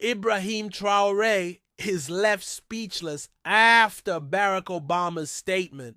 Ibrahim Traore is left speechless after Barack Obama's statement.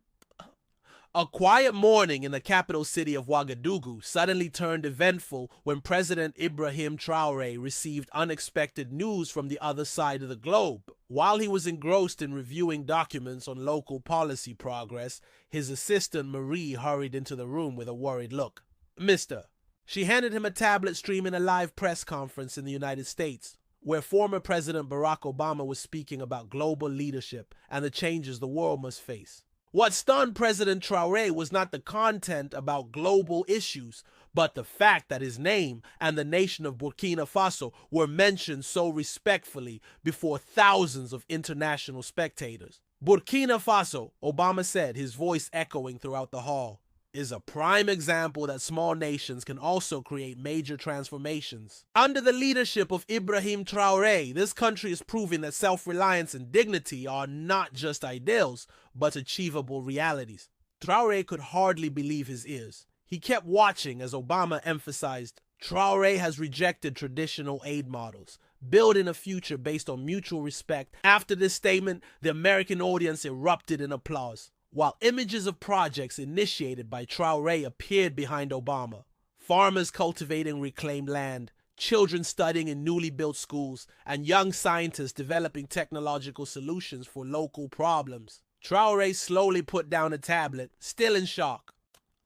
A quiet morning in the capital city of Ouagadougou suddenly turned eventful when President Ibrahim Traore received unexpected news from the other side of the globe. While he was engrossed in reviewing documents on local policy progress, his assistant Marie hurried into the room with a worried look. "Mister." She handed him a tablet streaming a live press conference in the United States, where former President Barack Obama was speaking about global leadership and the changes the world must face. What stunned President Traore was not the content about global issues, but the fact that his name and the nation of Burkina Faso were mentioned so respectfully before thousands of international spectators. Burkina Faso, Obama said, his voice echoing throughout the hall, is a prime example that small nations can also create major transformations. Under the leadership of Ibrahim Traore, this country is proving that self-reliance and dignity are not just ideals, but achievable realities. Traore could hardly believe his ears. He kept watching as Obama emphasized, Traore has rejected traditional aid models, building a future based on mutual respect. After this statement, the American audience erupted in applause, while images of projects initiated by Traore appeared behind Obama. Farmers cultivating reclaimed land, children studying in newly built schools, and young scientists developing technological solutions for local problems. Traore slowly put down a tablet, still in shock.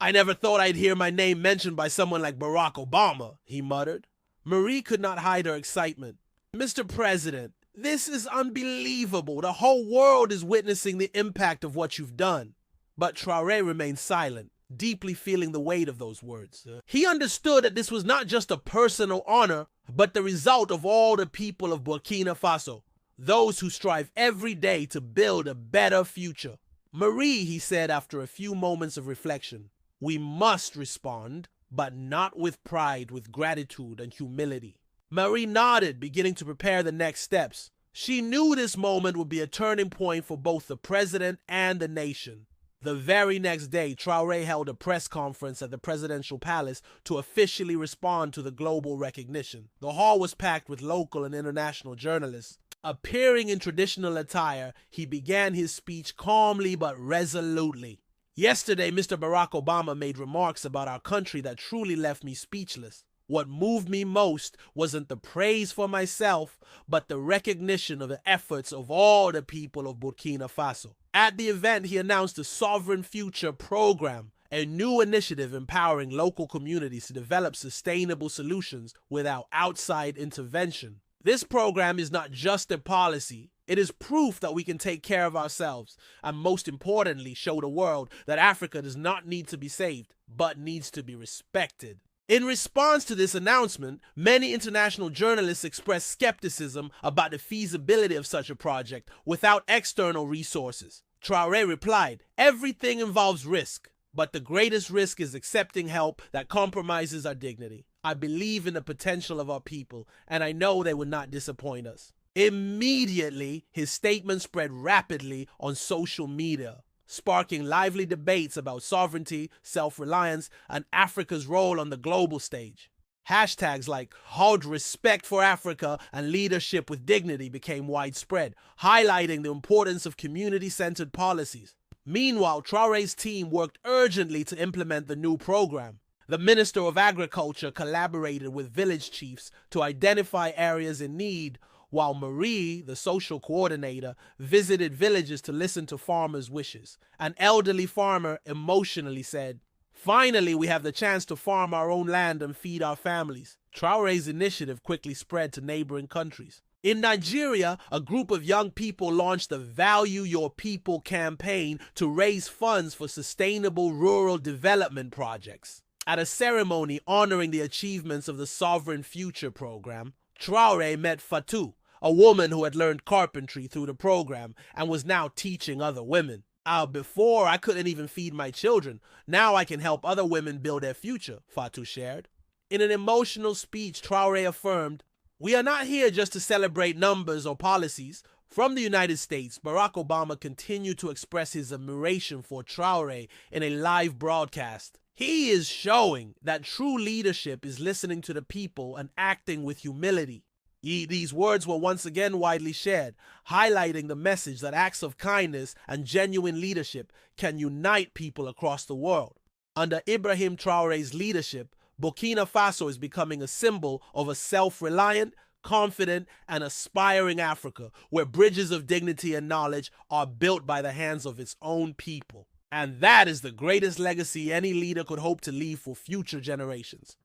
"I never thought I'd hear my name mentioned by someone like Barack Obama," he muttered. Marie could not hide her excitement. "Mr. President, this is unbelievable. The whole world is witnessing the impact of what you've done." But Traore remained silent, deeply feeling the weight of those words. He understood that this was not just a personal honor, but the result of all the people of Burkina Faso, those who strive every day to build a better future. "Marie," he said after a few moments of reflection, "we must respond, but not with pride, with gratitude and humility." Marie nodded, beginning to prepare the next steps. She knew this moment would be a turning point for both the president and the nation. The very next day, Traore held a press conference at the presidential palace to officially respond to the global recognition. The hall was packed with local and international journalists. Appearing in traditional attire, he began his speech calmly but resolutely. "Yesterday, Mr. Barack Obama made remarks about our country that truly left me speechless. What moved me most wasn't the praise for myself, but the recognition of the efforts of all the people of Burkina Faso." At the event, he announced the Sovereign Future Program, a new initiative empowering local communities to develop sustainable solutions without outside intervention. This program is not just a policy. It is proof that we can take care of ourselves, and most importantly, show the world that Africa does not need to be saved, but needs to be respected. In response to this announcement, many international journalists expressed skepticism about the feasibility of such a project without external resources. Traore replied, "Everything involves risk, but the greatest risk is accepting help that compromises our dignity. I believe in the potential of our people, and I know they will not disappoint us." Immediately, his statement spread rapidly on social media, sparking lively debates about sovereignty, self-reliance, and Africa's role on the global stage. Hashtags like "Hold Respect for Africa" and "Leadership with Dignity" became widespread, highlighting the importance of community-centered policies. Meanwhile, Traore's team worked urgently to implement the new program. The Minister of Agriculture collaborated with village chiefs to identify areas in need, while Marie, the social coordinator, visited villages to listen to farmers' wishes. An elderly farmer emotionally said, "Finally, we have the chance to farm our own land and feed our families." Traore's initiative quickly spread to neighboring countries. In Nigeria, a group of young people launched the Value Your People campaign to raise funds for sustainable rural development projects. At a ceremony honoring the achievements of the Sovereign Future program, Traore met Fatou, a woman who had learned carpentry through the program and was now teaching other women. Before, I couldn't even feed my children. Now I can help other women build their future," Fatou shared. In an emotional speech, Traore affirmed, "We are not here just to celebrate numbers or policies." From the United States, Barack Obama continued to express his admiration for Traore in a live broadcast. He is showing that true leadership is listening to the people and acting with humility. These words were once again widely shared, highlighting the message that acts of kindness and genuine leadership can unite people across the world. Under Ibrahim Traore's leadership, Burkina Faso is becoming a symbol of a self-reliant, confident, and aspiring Africa, where bridges of dignity and knowledge are built by the hands of its own people. And that is the greatest legacy any leader could hope to leave for future generations.